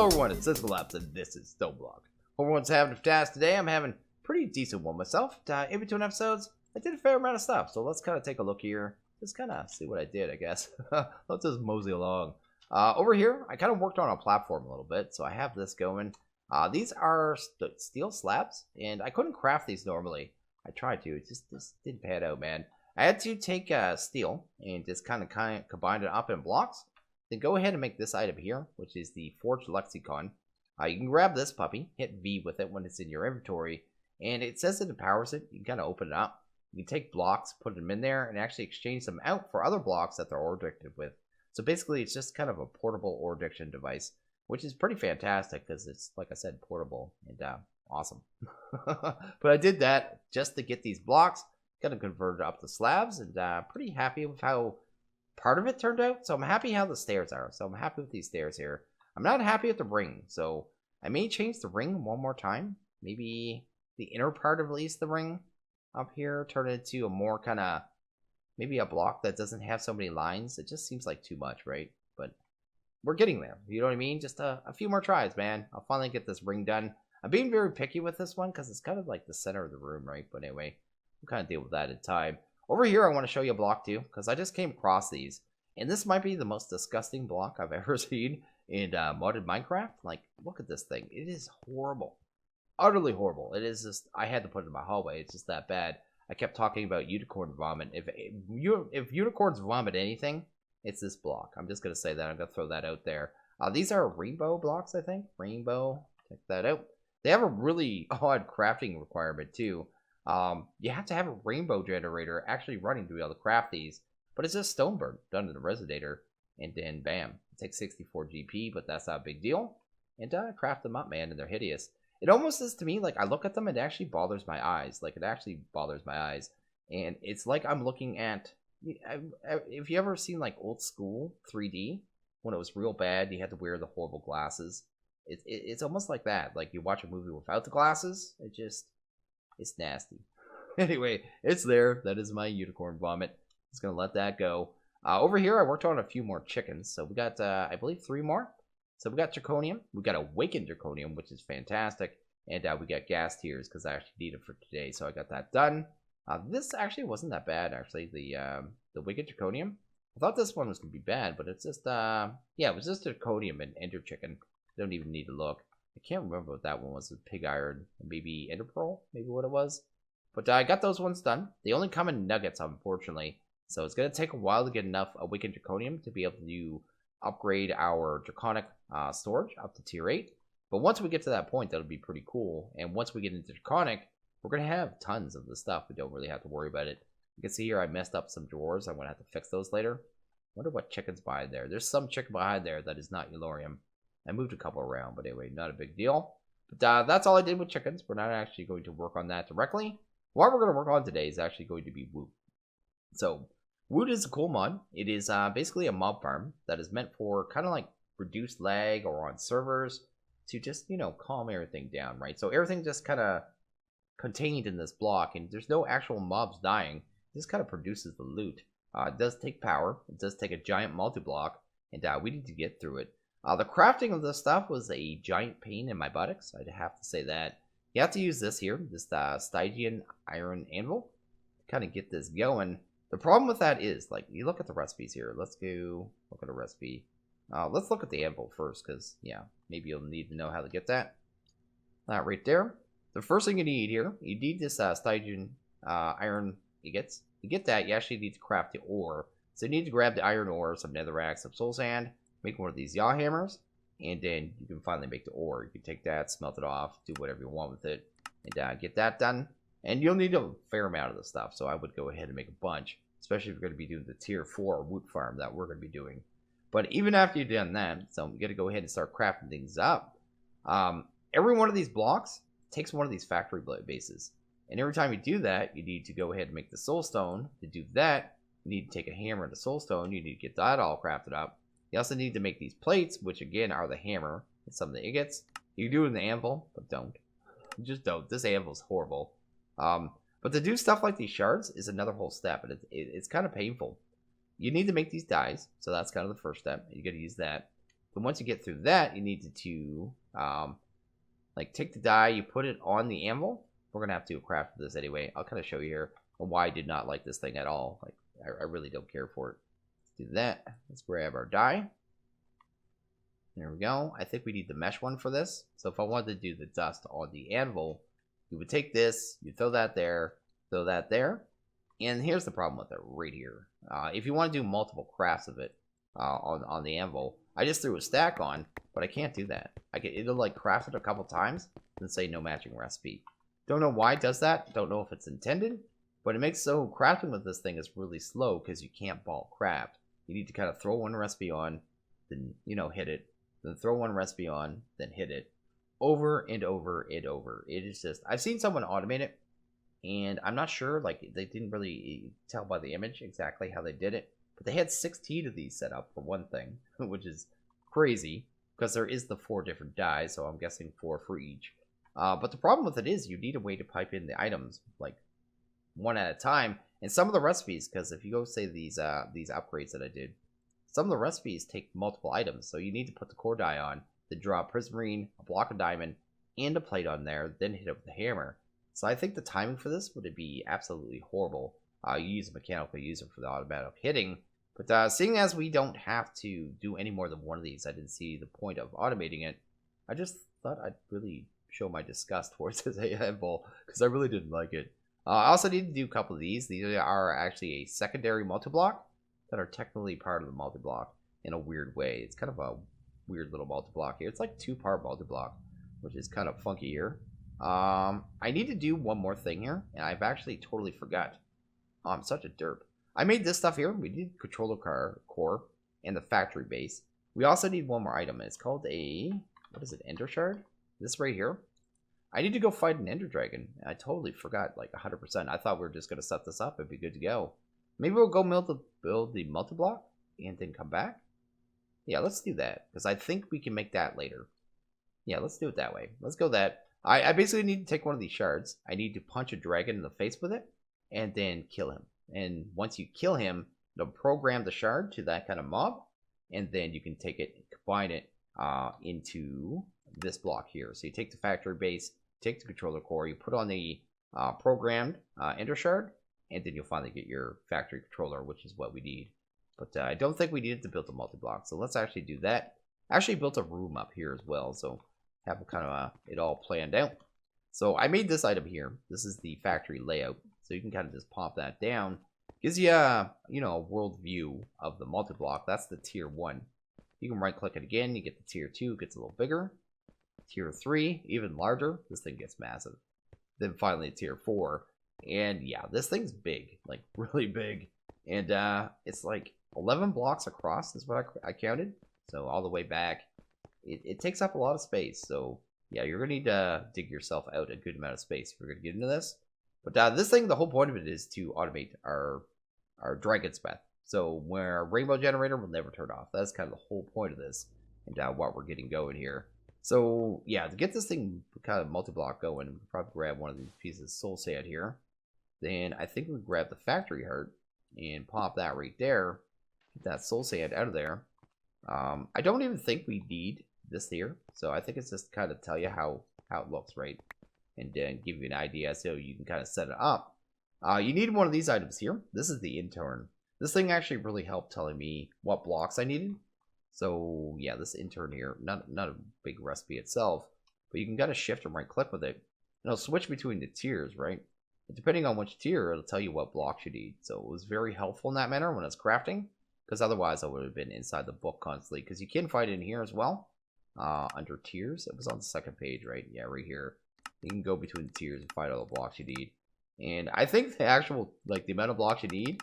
Hello everyone, it's SystemCollapse and this is StoneBlock. Hope everyone's having a task today. I'm having a pretty decent one myself. In between episodes, I did a fair amount of stuff, so let's kind of take a look here. Just kind of see what I did, I guess. Let's just mosey along. Over here, I kind of worked on a platform a little bit, so I have this going. These are steel slabs, and I couldn't craft these normally. I tried to, it just didn't pan out, man. I had to take steel and just kind of combine it up in blocks. Then go ahead and make this item here, which is the Forged Lexicon. You can grab this puppy, hit V with it when it's in your inventory, and it says it empowers it. You can kind of open it up. You can take blocks, put them in there, and actually exchange them out for other blocks that they're ore addicted with. So basically, it's just kind of a portable ore addiction device, which is pretty fantastic because it's, like I said, portable and awesome. But I did that just to get these blocks, kind of converted up to slabs, and pretty happy with how part of it turned out. So I'm happy how the stairs are. So I'm happy with these stairs here. I'm not happy with the ring. So I may change the ring one more time. Maybe the inner part of at least the ring up here, turn it into a more kind of, maybe a block that doesn't have so many lines. It just seems like too much, right? But we're getting there. You know what I mean? Just a few more tries, man. I'll finally get this ring done. I'm being very picky with this one because it's kind of like the center of the room, right? But anyway, we'll kind of deal with that in time. Over here, I want to show you a block too, because I just came across these. And this might be the most disgusting block I've ever seen in modded Minecraft. Like, look at this thing. It is horrible. Utterly horrible. It is just, I had to put it in my hallway. It's just that bad. I kept talking about unicorn vomit. If unicorns vomit anything, it's this block. I'm just going to say that. I'm going to throw that out there. These are rainbow blocks, I think. Rainbow. Check that out. They have a really odd crafting requirement too. You have to have a rainbow generator actually running to be able to craft these. But it's just Stoneberg done to the resonator. And then bam. It takes 64 GP, but that's not a big deal. And craft them up, man, and they're hideous. It almost is to me, like, I look at them and it actually bothers my eyes. Like, it actually bothers my eyes. And it's like I'm looking at, if you ever seen, like, old school 3D, when it was real bad, you had to wear the horrible glasses. It's almost like that. Like, you watch a movie without the glasses, it's nasty. Anyway, it's there. That is my unicorn vomit. Just gonna let that go. Over here, I worked on a few more chickens. So we got, I believe, 3 more. So we got Draconium. We got Awakened Draconium, which is fantastic. And we got gas tiers because I actually need it for today. So I got that done. This actually wasn't that bad, actually. The Awakened Draconium. I thought this one was going to be bad, but it's just, yeah, it was just Draconium and Ender Chicken. Don't even need to look. I can't remember what that one was. With Pig Iron, maybe Ender Pearl, maybe what it was. But I got those ones done. They only come in nuggets, unfortunately. So it's going to take a while to get enough Awakened Draconium to be able to upgrade our Draconic storage up to tier 8. But once we get to that point, that'll be pretty cool. And once we get into Draconic, we're going to have tons of the stuff. We don't really have to worry about it. You can see here I messed up some drawers. I'm going to have to fix those later. Wonder what chicken's behind there. There's some chicken behind there that is not Eulorium. I moved a couple around, but anyway, not a big deal. But that's all I did with chickens. We're not actually going to work on that directly. What we're going to work on today is actually going to be Woot. So, Woot is a cool mod. It is basically a mob farm that is meant for kind of like reduced lag or on servers to just, you know, calm everything down, right? So everything just kind of contained in this block, and there's no actual mobs dying. It just kind of produces the loot. It does take power. It does take a giant multi-block, and we need to get through it. The crafting of this stuff was a giant pain in my buttocks. I'd have to say that. You have to use this here, this Stygian Iron Anvil, to kind of get this going. The problem with that is, like, you look at the recipes here. Let's go look at a recipe. Let's look at the anvil first, because, yeah, maybe you'll need to know how to get that. That right there. The first thing you need here, you need this Stygian iron ingots. To get that, you actually need to craft the ore. So you need to grab the iron ore, some netherrack, some soul sand, make one of these yaw hammers, and then you can finally make the ore. You can take that, smelt it off, do whatever you want with it, and get that done. And you'll need a fair amount of the stuff, so I would go ahead and make a bunch, especially if you're going to be doing the tier 4 Woot farm that we're going to be doing. But even after you've done that, so you got to go ahead and start crafting things up. Every one of these blocks takes one of these factory bases. And every time you do that, you need to go ahead and make the soul stone. To do that, you need to take a hammer and a soul stone. You need to get that all crafted up. You also need to make these plates, which again are the hammer and some of the ingots. You can do it in the anvil, but don't. Just don't. This anvil's horrible. But to do stuff like these shards is another whole step, and it's kind of painful. You need to make these dies, so that's kind of the first step. You got to use that. Then once you get through that, you need to like take the die, you put it on the anvil. We're gonna have to craft this anyway. I'll kind of show you here why I did not like this thing at all. Like I really don't care for it. Let's do that. Let's grab our die. There we go. I think we need the mesh one for this. So if I wanted to do the dust on the anvil, you would take this, you throw that there, and here's the problem with it right here. If you want to do multiple crafts of it on the anvil, I just threw a stack on, but I can't do that. It'll like craft it a couple times and say no matching recipe. Don't know why it does that. Don't know if it's intended, but it makes so crafting with this thing is really slow because you can't bulk craft. You need to kind of throw one recipe on, then hit it, then throw one recipe on, then hit it, over and over and over. It is just, I've seen someone automate it, and I'm not sure, like, they didn't really tell by the image exactly how they did it, but they had 16 of these set up for one thing, which is crazy, because there is the 4 different dies, so I'm guessing 4 for each. But the problem with it is you need a way to pipe in the items, like, one at a time, and some of the recipes, because if you go say these upgrades that I did, some of the recipes take multiple items, so you need to put the core die on, then draw a prismarine, a block of diamond, and a plate on there, then hit it with the hammer. So I think the timing for this would be absolutely horrible. You use a mechanical user for the automatic hitting, but seeing as we don't have to do any more than one of these, I didn't see the point of automating it. I just thought I'd really show my disgust towards this anvil, because I really didn't like it. I also need to do a couple of these. These are actually a secondary multi-block that are technically part of the multi-block in a weird way. It's kind of a weird little multi-block here. It's like 2-part multi-block, which is kind of funky here. I need to do one more thing here, and I've actually totally forgot. Oh, I'm such a derp. I made this stuff here. We need controller core and the factory base. We also need one more item, and it's called a, what is it, Ender Shard? This right here. I need to go fight an Ender Dragon. I totally forgot, like 100%. I thought we were just going to set this up and be good to go. Maybe we'll go build the multi-block and then come back. Yeah, let's do that, because I think we can make that later. Yeah, let's do it that way. Let's go that. I basically need to take one of these shards. I need to punch a dragon in the face with it, and then kill him. And once you kill him, it'll program the shard to that kind of mob, and then you can take it and combine it into this block here. So you take the factory base, take the controller core, you put on the programmed Ender Shard, and then you'll finally get your factory controller, which is what we need. But I don't think we needed to build a multi-block, so let's actually do that. I actually built a room up here as well, so have kind of it all planned out. So I made this item here. This is the factory layout, so you can kind of just pop that down. Gives you a world view of the multi-block. That's the tier 1. You can right click it again, you get the tier 2, gets a little bigger. Tier 3, even larger. This thing gets massive. Then finally tier 4. And yeah, this thing's big, like really big. And it's like 11 blocks across is what I counted. So all the way back. It takes up a lot of space. So yeah, you're going to need to dig yourself out a good amount of space if you're going to get into this. But this thing, the whole point of it is to automate our dragon smith. So where our rainbow generator will never turn off. That's kind of the whole point of this. And what we're getting going here. So yeah, to get this thing kind of multi-block going, we'll probably grab one of these pieces of soul sand here. Then I think we grab the factory heart and pop that right there. Get that soul sand out of there. I don't even think we need this here. So I think it's just kind of tell you how it looks, right? And then give you an idea so you can kind of set it up. You need one of these items here. This is the intern. This thing actually really helped telling me what blocks I needed. So yeah, this intern here, not a big recipe itself, but you can kind of shift and right click with it. And it'll switch between the tiers, right? But depending on which tier, it'll tell you what blocks you need. So it was very helpful in that manner when it's crafting, because otherwise I would have been inside the book constantly. Because you can fight in here as well, under tiers. It was on the second page, right? Yeah, right here. You can go between the tiers and find all the blocks you need. And I think the actual, like the amount of blocks you need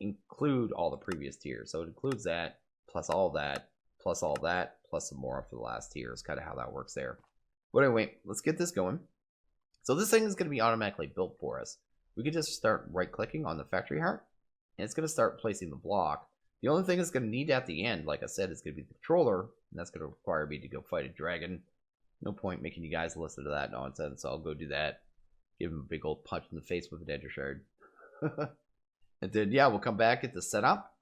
include all the previous tiers. So it includes that, plus all that, plus all that, plus some more up to the last tier is kind of how that works there. But anyway, let's get this going. So this thing is going to be automatically built for us. We can just start right clicking on the factory heart, and it's going to start placing the block. The only thing it's going to need at the end, like I said, is going to be the controller, and that's going to require me to go fight a dragon. No point making you guys listen to that nonsense, so I'll go do that. Give him a big old punch in the face with an Ender Shard. And then, yeah, we'll come back at the setup.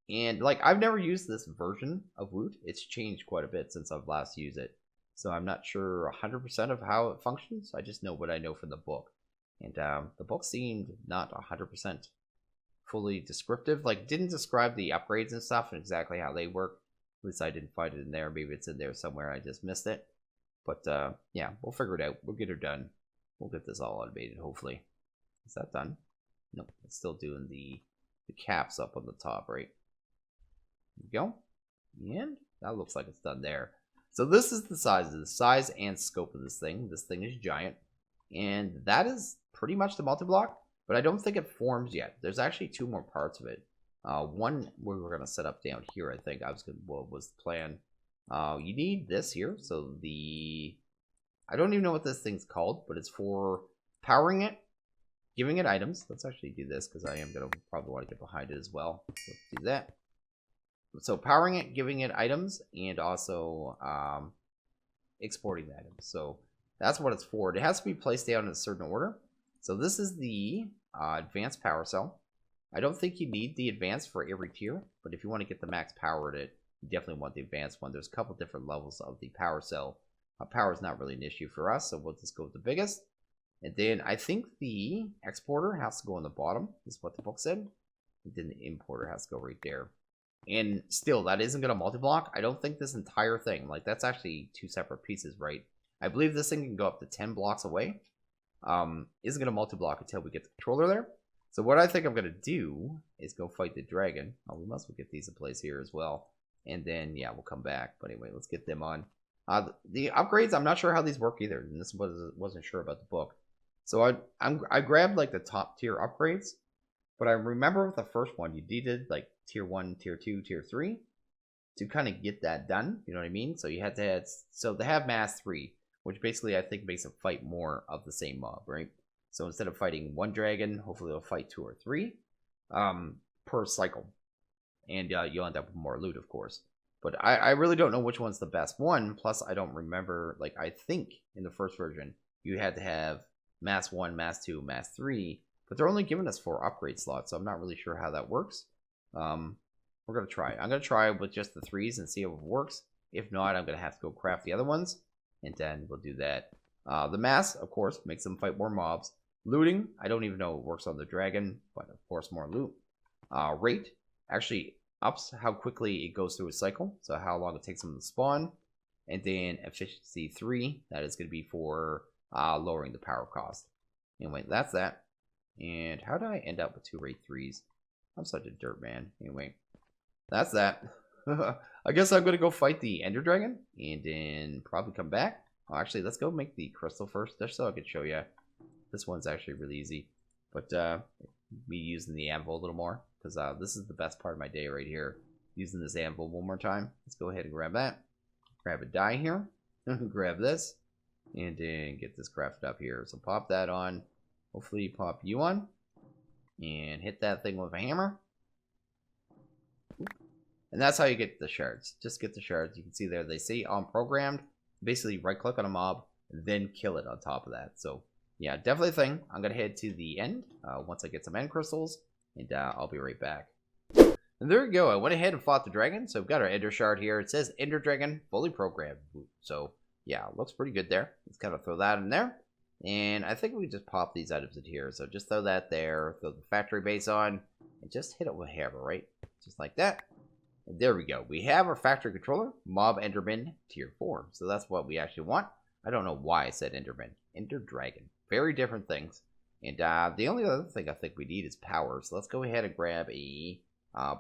And like, I've never used this version of Woot. It's changed quite a bit since I've last used it. So I'm not sure 100% of how it functions. I just know what I know from the book. And the book seemed not 100% fully descriptive. Like, didn't describe the upgrades and stuff and exactly how they work. At least I didn't find it in there. Maybe it's in there somewhere. I just missed it. But yeah, we'll figure it out. We'll get her done. We'll get this all automated, hopefully. Is that done? Nope. It's still doing the caps up on the top, right? There we go. And that looks like it's done there. So this is the size and scope of this thing. This thing is giant. And that is pretty much the multi-block. But I don't think it forms yet. There's actually 2 more parts of it. One we were going to set up down here, I think. What was the plan? You need this here. So I don't even know what this thing's called, but it's for powering it, giving it items. Let's actually do this because I am going to probably want to get behind it as well. Let's do that. So powering it, giving it items, and also exporting the items. So that's what it's for. It has to be placed down in a certain order. So this is the advanced power cell. I don't think you need the advanced for every tier, but if you want to get the max power at it, you definitely want the advanced one. There's a couple different levels of the power cell. Power is not really an issue for us, so we'll just go with the biggest. And then I think the exporter has to go on the bottom, is what the book said. And then the importer has to go right there. And still, that isn't going to multi-block. I don't think this entire thing, like that's actually 2 separate pieces, right? I believe this thing can go up to 10 blocks away. Isn't going to multi-block until we get the controller there. So what I think I'm going to do is go fight the dragon. Oh, we must get these in place here as well. And then, yeah, we'll come back. But anyway, let's get them on. The upgrades, I'm not sure how these work either. And this wasn't sure about the book. So I grabbed like the top tier upgrades. But I remember with the first one, you needed like tier 1, tier 2, tier 3 to kind of get that done. You know what I mean? So you had to have, so they have mass 3, which basically I think makes them fight more of the same mob, right? So instead of fighting 1 dragon, hopefully they'll fight 2 or 3 per cycle. And you'll end up with more loot, of course. But I really don't know which one's the best one. Plus, I don't remember, like, I think in the first version, you had to have mass 1, mass 2, mass 3. But they're only giving us 4 upgrade slots, so I'm not really sure how that works. We're going to try. I'm going to try with just the 3s and see if it works. If not, I'm going to have to go craft the other ones. And then we'll do that. The mass, of course, makes them fight more mobs. Looting, I don't even know it works on the dragon, but of course more loot. Rate actually ups how quickly it goes through a cycle, so how long it takes them to spawn. And then efficiency 3, that is going to be for lowering the power cost. Anyway, that's that. And how did I end up with 2 rate 3s? I'm such a dirt man. Anyway, that's that. I guess I'm going to go fight the Ender Dragon and then probably come back. Oh, actually, let's go make the crystal first, just so I can show you. This one's actually really easy. But me using the anvil a little more, because this is the best part of my day right here. Using this anvil one more time. Let's go ahead and grab that. Grab a die here. Grab this. And then get this crafted up here. So pop that on. Hopefully pop you on. And hit that thing with a hammer. And that's how you get the shards. Just get the shards. You can see there they say on programmed. Basically right click on a mob, then kill it on top of that. So yeah, definitely a thing. I'm going to head to the end once I get some end crystals. And I'll be right back. And there we go. I went ahead and fought the dragon. So we've got our ender shard here. It says Ender Dragon fully programmed. So yeah, looks pretty good there. Let's kind of throw that in there. And I think we just pop these items in here. So just throw that there. Throw the factory base on. And just hit it with a hammer, right? Just like that. And there we go. We have our factory controller. Mob Enderman tier 4. So that's what we actually want. I don't know why I said Enderman. Ender Dragon. Very different things. And the only other thing I think we need is power. So let's go ahead and grab a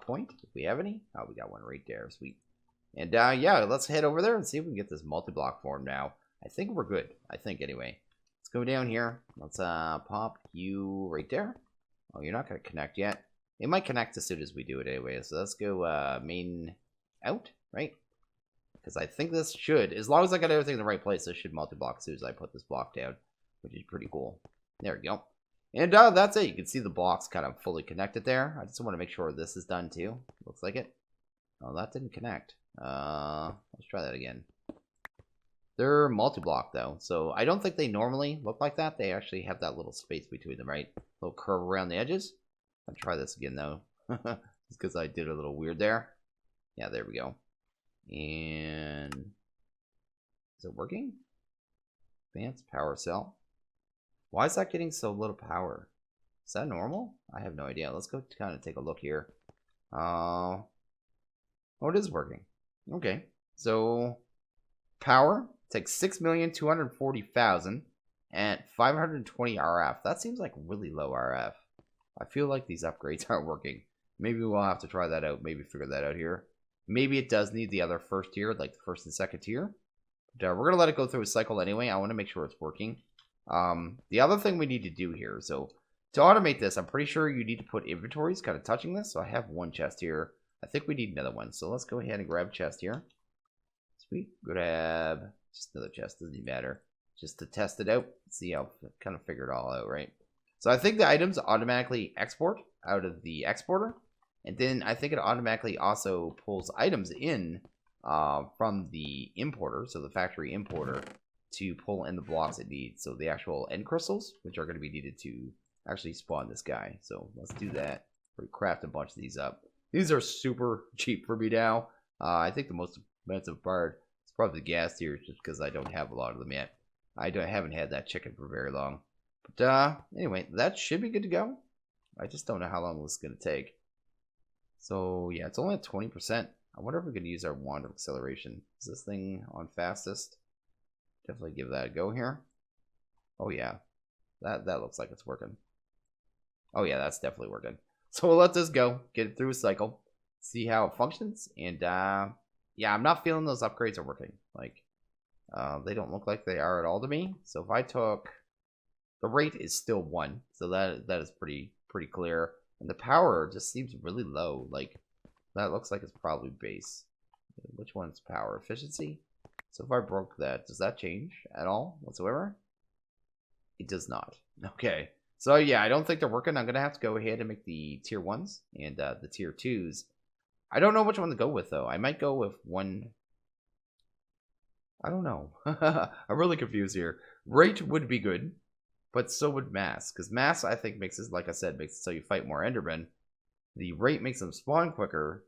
point. If we have any. Oh, we got one right there. Sweet. And yeah, let's head over there and see if we can get this multi-block form now. I think we're good. I think anyway. Let's go down here. Let's pop you right there. Oh, you're not going to connect yet. It might connect as soon as we do it anyway. So let's go main out, right? Because I think this should, as long as I got everything in the right place, this should multi-block as soon as I put this block down, which is pretty cool. There we go. And that's it. You can see the blocks kind of fully connected there. I just want to make sure this is done too. Looks like it. Oh, that didn't connect. Let's try that again. They're multi-block though, so I don't think they normally look like that. They actually have that little space between them, right? Little curve around the edges. I'll try this again though. Just because I did a little weird there. Yeah, there we go. And is it working? Advanced power cell. Why is that getting so little power? Is that normal? I have no idea. Let's go kind of take a look here. Oh, it is working. Okay, so power takes 6,240,000 at 520 RF. That seems like really low RF. I feel like these upgrades aren't working. Maybe we'll have to try that out. Maybe figure that out here. Maybe it does need the other first tier, like the first and second tier. But we're going to let it go through a cycle anyway. I want to make sure it's working. The other thing we need to do here, so to automate this, I'm pretty sure you need to put inventories kind of touching this. So I have one chest here. I think we need another one. So let's go ahead and grab chest here. Sweet. Grab just another chest. Doesn't even matter. Just to test it out. See how kind of figure it all out, right? So I think the items automatically export out of the exporter. And then I think it automatically also pulls items in from the importer, so the factory importer, to pull in the blocks it needs. So the actual end crystals, which are going to be needed to actually spawn this guy. So let's do that. We craft a bunch of these up. These are super cheap for me now. I think the most expensive part is probably the gas tiers, just because I don't have a lot of them yet. I haven't had that chicken for very long. But anyway, that should be good to go. I just don't know how long this is going to take. So yeah, it's only at 20%. I wonder if we could use our wand of acceleration. Is this thing on fastest? Definitely give that a go here. Oh yeah, that looks like it's working. Oh yeah, that's definitely working. So we'll let this go, get it through a cycle, see how it functions, and yeah, I'm not feeling those upgrades are working. Like they don't look like they are at all to me. So if I took, the rate is still 1, so that is pretty clear, and the power just seems really low. Like that looks like it's probably base. Which one's power? Efficiency? So if I broke that, does that change at all whatsoever? It does not. Okay. So yeah, I don't think they're working. I'm going to have to go ahead and make the tier 1s and the tier 2s. I don't know which one to go with, though. I might go with one. I don't know. I'm really confused here. Rate would be good, but so would mass. Because mass, I think, makes it, like I said, makes it so you fight more Endermen. The rate makes them spawn quicker.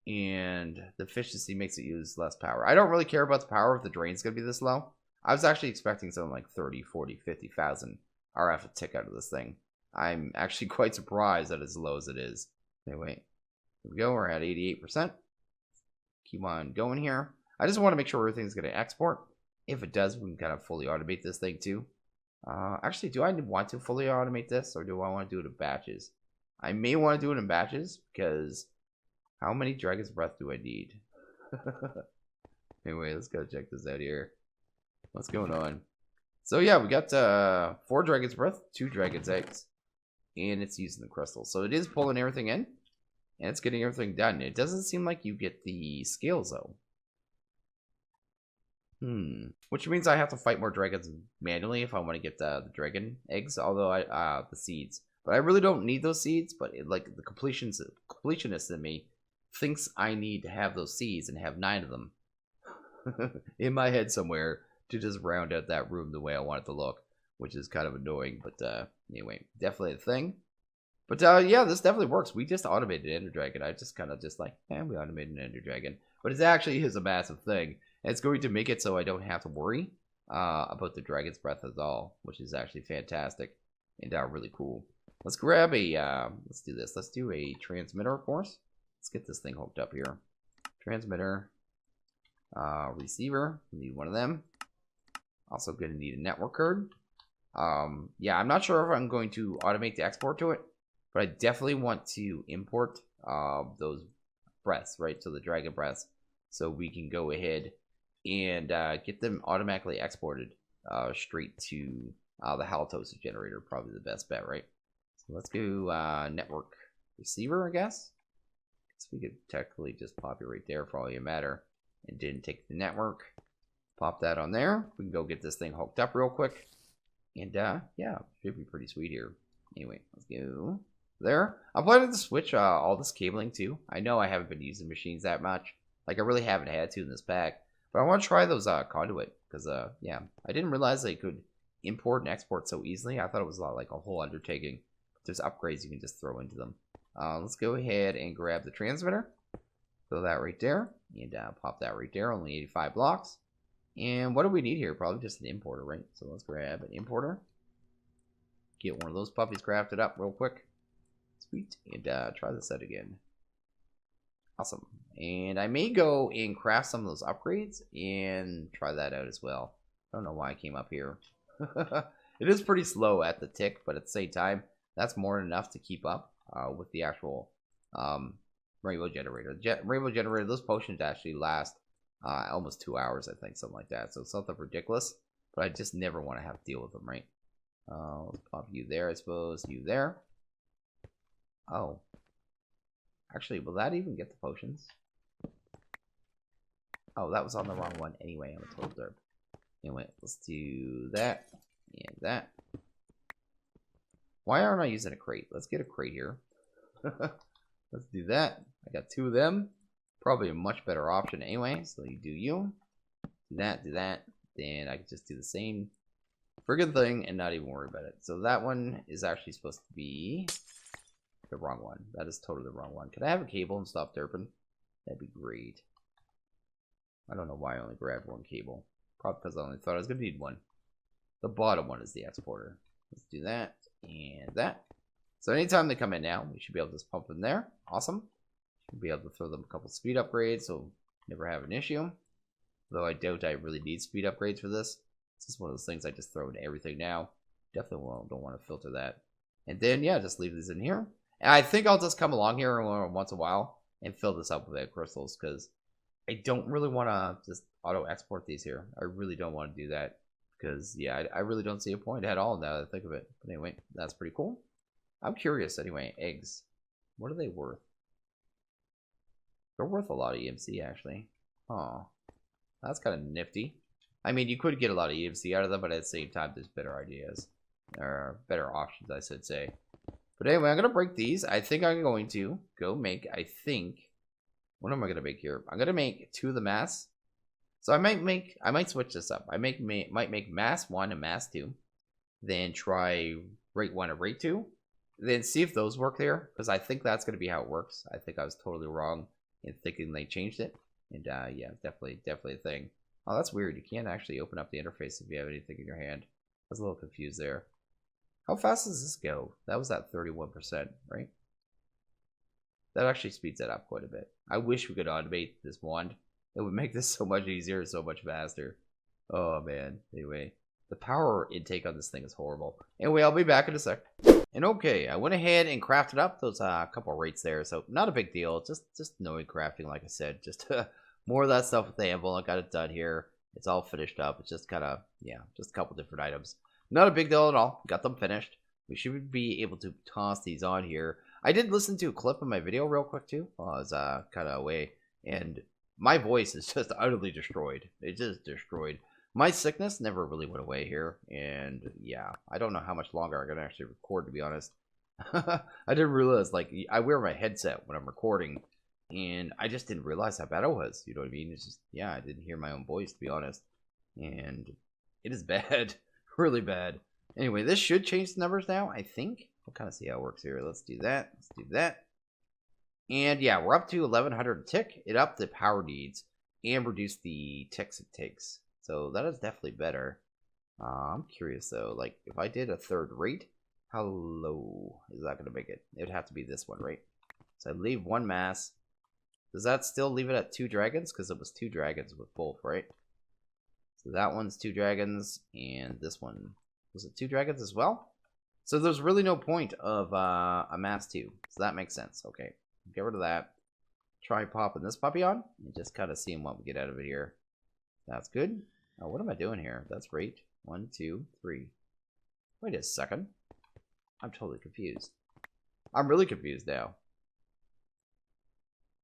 And the efficiency makes it use less power. I don't really care about the power if the drain's going to be this low. I was actually expecting something like 30, 40, 50,000 RF a tick out of this thing. I'm actually quite surprised that it's as low as it is. Anyway, here we go. We're at 88%. Keep on going here. I just want to make sure everything's going to export. If it does, we can kind of fully automate this thing too. Actually, do I want to fully automate this, or do I want to do it in batches? I may want to do it in batches, because how many Dragon's Breath do I need? Anyway, let's go check this out here. What's going on? So yeah, we got 4 Dragon's Breath, 2 Dragon's Eggs, and it's using the crystal. So it is pulling everything in, and it's getting everything done. It doesn't seem like you get the scales, though. Which means I have to fight more dragons manually if I want to get the dragon eggs, although the seeds. But I really don't need those seeds, but like the completionist in me thinks I need to have those seeds and have 9 of them in my head somewhere to just round out that room the way I want it to look, which is kind of annoying. But anyway, definitely a thing. But yeah, this definitely works. We just automated Ender Dragon. I just kind of just like, we automated an Ender Dragon. But it actually is a massive thing. And it's going to make it so I don't have to worry about the Dragon's Breath at all, which is actually fantastic and really cool. Let's grab a, let's do this. Let's do a transmitter, of course. Let's get this thing hooked up here. Transmitter, receiver, we need one of them. Also going to need a network card. Yeah, I'm not sure if I'm going to automate the export to it, but I definitely want to import those breaths, right? So the dragon breaths, so we can go ahead and get them automatically exported straight to the halitosis generator. Probably the best bet, right? So let's go network receiver, I guess. So we could technically just pop it right there for all you matter, and didn't take the network. Pop that on there. We can go get this thing hooked up real quick, and yeah, should be pretty sweet here. Anyway, let's go there. I'm planning to switch all this cabling too. I know I haven't been using machines that much. Like I really haven't had to in this pack, but I want to try those conduit because yeah, I didn't realize they could import and export so easily. I thought it was a lot like a whole undertaking. There's upgrades you can just throw into them. Let's go ahead and grab the transmitter. Throw that right there. And pop that right there. Only 85 blocks. And what do we need here? Probably just an importer, right? So let's grab an importer. Get one of those puppies crafted up real quick. Sweet. And try this out again. Awesome. And I may go and craft some of those upgrades and try that out as well. I don't know why I came up here. It is pretty slow at the tick, but at the same time, that's more than enough to keep up with the actual rainbow generator. Rainbow generator, those potions actually last almost 2 hours, I think, something like that. So it's something ridiculous, but I just never want to have to deal with them, right? Let's pop you there, I suppose. You there. Oh. Actually, will that even get the potions? Oh, that was on the wrong one anyway. I'm a total derp. Anyway, let's do that and that. Why aren't I using a crate? Let's get a crate here. Let's do that. I got 2 of them. Probably a much better option anyway. So you do you. Do that, do that. Then I can just do the same friggin' thing and not even worry about it. So that one is actually supposed to be the wrong one. That is totally the wrong one. Can I have a cable and stop derping? That'd be great. I don't know why I only grabbed 1 cable. Probably because I only thought I was going to need 1. The bottom one is the exporter. Let's do that and that. So anytime they come in now, we should be able to just pump them there. Awesome. Should be able to throw them a couple speed upgrades, so never have an issue. Though I doubt I really need speed upgrades for this. It's just one of those things I just throw into everything now. Definitely don't want to filter that. And then, yeah, just leave these in here. And I think I'll just come along here once in a while and fill this up with egg crystals, because I don't really want to just auto-export these here. I really don't want to do that, because, yeah, I really don't see a point at all now that I think of it. But anyway, that's pretty cool. I'm curious, anyway, eggs. What are they worth? They're worth a lot of EMC, actually. Oh, that's kind of nifty. I mean, you could get a lot of EMC out of them, but at the same time, there's better ideas. Or better options, I should say. But anyway, I'm going to break these. I think I'm going to go make, what am I going to make here? I'm going to make 2 of the mass. So I might switch this up. I might make mass 1 and mass 2. Then try rate 1 and rate 2. Then see if those work there, because I think that's going to be how it works. I think I was totally wrong in thinking they changed it. And yeah, definitely a thing. Oh, that's weird. You can't actually open up the interface if you have anything in your hand. I was a little confused there. How fast does this go? That was at 31%, right? That actually speeds that up quite a bit. I wish we could automate this wand. It would make this so much easier, so much faster. Oh, man. Anyway, the power intake on this thing is horrible. Anyway, I'll be back in a sec. And okay, I went ahead and crafted up those couple rates there, so not a big deal. Just knowing crafting, like I said. Just more of that stuff with the anvil. I got it done here. It's all finished up. It's just kind of, yeah, just a couple different items. Not a big deal at all. Got them finished. We should be able to toss these on here. I did listen to a clip of my video real quick too while I was kind of away, and my voice is just utterly destroyed. It's just destroyed. My sickness never really went away here, and yeah, I don't know how much longer I'm gonna actually record, to be honest. I didn't realize, like, I wear my headset when I'm recording, and I just didn't realize how bad it was. You know what I mean? It's just, yeah, I didn't hear my own voice, to be honest, and it is bad. Really bad. Anyway, this should change the numbers now, I think. We'll kind of see how it works here. Let's do that. Let's do that. And yeah, we're up to 1100 tick. It upped the power needs and reduced the ticks it takes. So that is definitely better. I'm curious though, like if I did a 3rd rate, how low is that going to make it? It would have to be this one, right? So I leave 1 mass. Does that still leave it at 2 dragons? Because it was 2 dragons with both, right? So that one's 2 dragons, and this one, was it 2 dragons as well? So there's really no point of a mass 2. So that makes sense. Okay, get rid of that. Try popping this puppy on, and just kind of seeing what we get out of it here. That's good. Oh, what am I doing here? That's rate 1, 2, 3. Wait a second. I'm totally confused. I'm really confused now.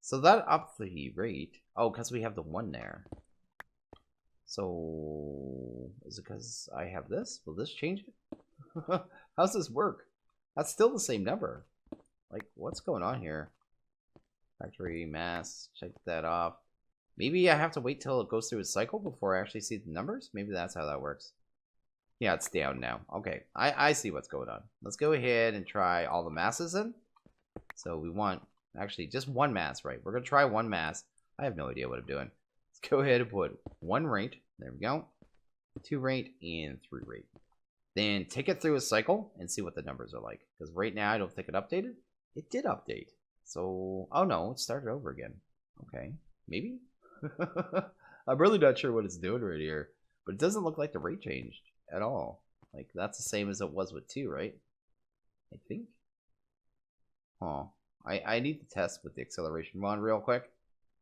So that upped the rate. Oh, because we have the 1 there. So, is it because I have this? Will this change it? How's this work? That's still the same number. Like, what's going on here? Factory, mass, check that off. Maybe I have to wait till it goes through its cycle before I actually see the numbers? Maybe that's how that works. Yeah, it's down now. Okay, I see what's going on. Let's go ahead and try all the masses in. So we want actually just one mass, right? We're gonna try one mass. I have no idea what I'm doing. Let's go ahead and put 1 rate. There we go. 2 rate and 3 rate. Then take it through a cycle and see what the numbers are like. Because right now I don't think it updated. It did update. So, oh no, it started over again. Okay, maybe? I'm really not sure what it's doing right here. But it doesn't look like the rate changed at all. Like, that's the same as it was with 2, right? I think. Oh, I need to test with the acceleration mod real quick.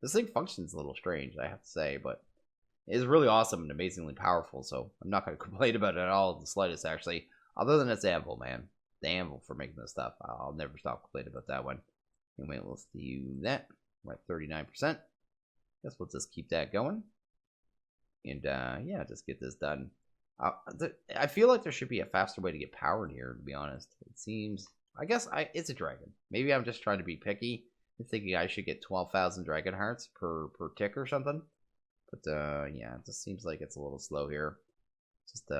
This thing functions a little strange, I have to say, but it is really awesome and amazingly powerful, so I'm not going to complain about it at all, the slightest, actually. Other than its anvil, man. The anvil for making this stuff. I'll never stop complaining about that one. Anyway, let's do that. We're at 39%. Guess we'll just keep that going. And, yeah, just get this done. I feel like there should be a faster way to get power in here, to be honest. It seems... I guess it's a dragon. Maybe I'm just trying to be picky and thinking I should get 12,000 dragon hearts per tick or something. But, yeah, it just seems like it's a little slow here. Just,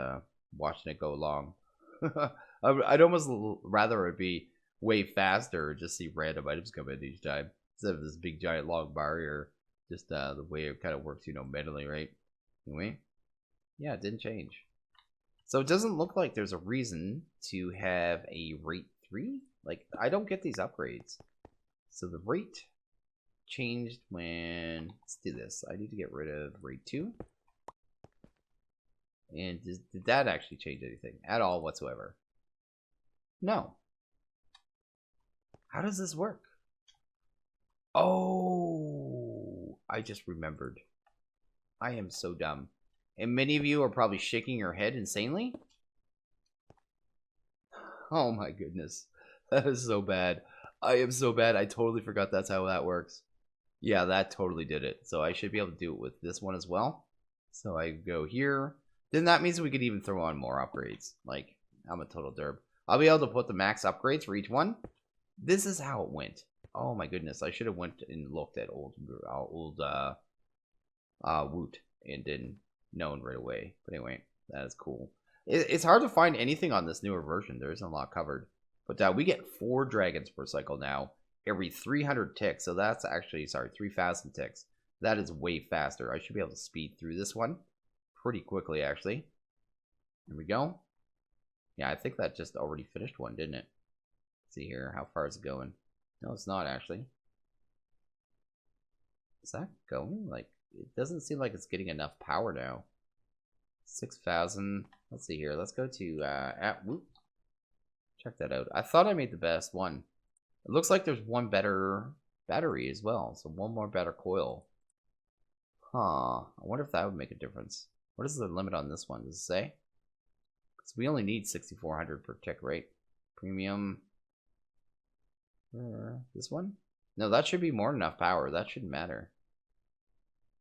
watching it go along. I'd almost rather it be way faster or just see random items come in each time. Instead of this big, giant, long barrier. Just, the way it kind of works, you know, mentally, right? Anyway. Yeah, it didn't change. So it doesn't look like there's a reason to have a rate 3. Like, I don't get these upgrades. So the rate changed when... Let's do this. I need to get rid of rate 2. And did that actually change anything at all whatsoever? No. How does this work? Oh, I just remembered. I am so dumb. And many of you are probably shaking your head insanely. Oh my goodness. That is so bad. I am so bad. I totally forgot that's how that works. Yeah, that totally did it. So I should be able to do it with this one as well. So I go here. Then that means we could even throw on more upgrades. Like, I'm a total derp. I'll be able to put the max upgrades for each one. This is how it went. Oh my goodness. I should have went and looked at old Woot and didn't known right away. But anyway, that is cool. It's hard to find anything on this newer version. There isn't a lot covered. But we get 4 dragons per cycle now. Every 300 ticks. So that's actually, sorry, 3,000 ticks. That is way faster. I should be able to speed through this one pretty quickly, actually. Here we go. Yeah, I think that just already finished one, didn't it? Let's see here. How far is it going? No, it's not, actually. Is that going? Like, it doesn't seem like it's getting enough power now. 6,000. Let's see here. Let's go to at Woot. Check that out. I thought I made the best one. It looks like there's one better battery as well. So one more better coil. Huh. I wonder if that would make a difference. What is the limit on this one? Does it say? Because we only need 6,400 per tick, right? Premium. This one? No, that should be more than enough power. That shouldn't matter.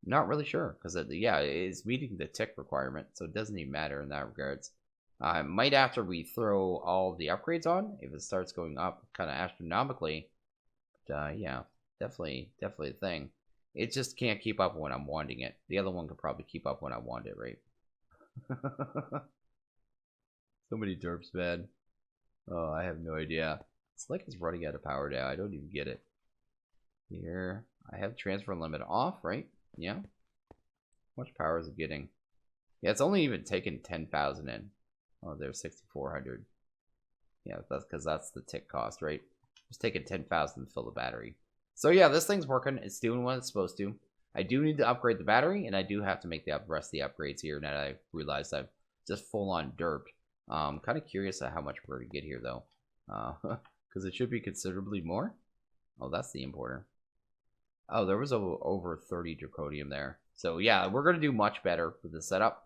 Not really sure. Because, yeah, it is meeting the tick requirement. So it doesn't even matter in that regards. Might after we throw all the upgrades on, if it starts going up kind of astronomically. But, yeah, definitely a thing. It just can't keep up when I'm wanting it. The other one could probably keep up when I want it, right? So many derps, man. Oh, I have no idea. It's like it's running out of power now. I don't even get it. Here, I have transfer limit off, right? Yeah. How much power is it getting? Yeah, it's only even taken 10,000 in. Oh, there's 6,400. Yeah, that's because that's the tick cost, right? It's taking 10,000 to fill the battery. So yeah, this thing's working. It's doing what it's supposed to. I do need to upgrade the battery, and I do have to make the rest of the upgrades here. Now that I realized I've just full on derped. Kind of curious at how much we're going to get here, though. Because it should be considerably more. Oh, that's the importer. Oh, there was over 30 draconium there. So yeah, we're going to do much better with the setup.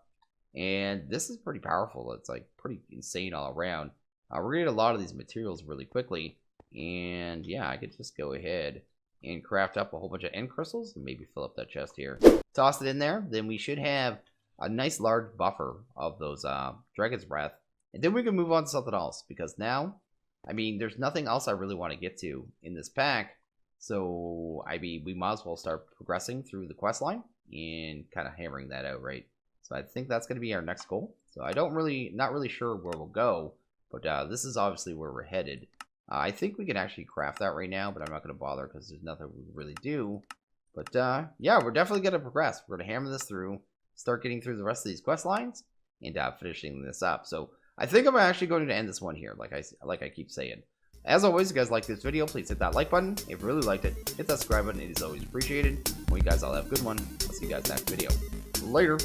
And this is pretty powerful. It's like pretty insane all around. We're going to get a lot of these materials really quickly. And yeah, I could just go ahead and craft up a whole bunch of end crystals and maybe fill up that chest here. Toss it in there. Then we should have a nice large buffer of those Dragon's Breath. And then we can move on to something else. Because now, I mean, there's nothing else I really want to get to in this pack. So, I mean, we might as well start progressing through the quest line and kind of hammering that out, right? So I think that's going to be our next goal. So I not really sure where we'll go, but this is obviously where we're headed. I think we can actually craft that right now, but I'm not going to bother because there's nothing we really do. But yeah, we're definitely going to progress. We're going to hammer this through, start getting through the rest of these quest lines, and finishing this up. So I think I'm actually going to end this one here, like I keep saying. As always, if you guys like this video, please hit that like button. If you really liked it, hit that subscribe button. It is always appreciated. Well, you guys all have a good one. I'll see you guys next video. Later.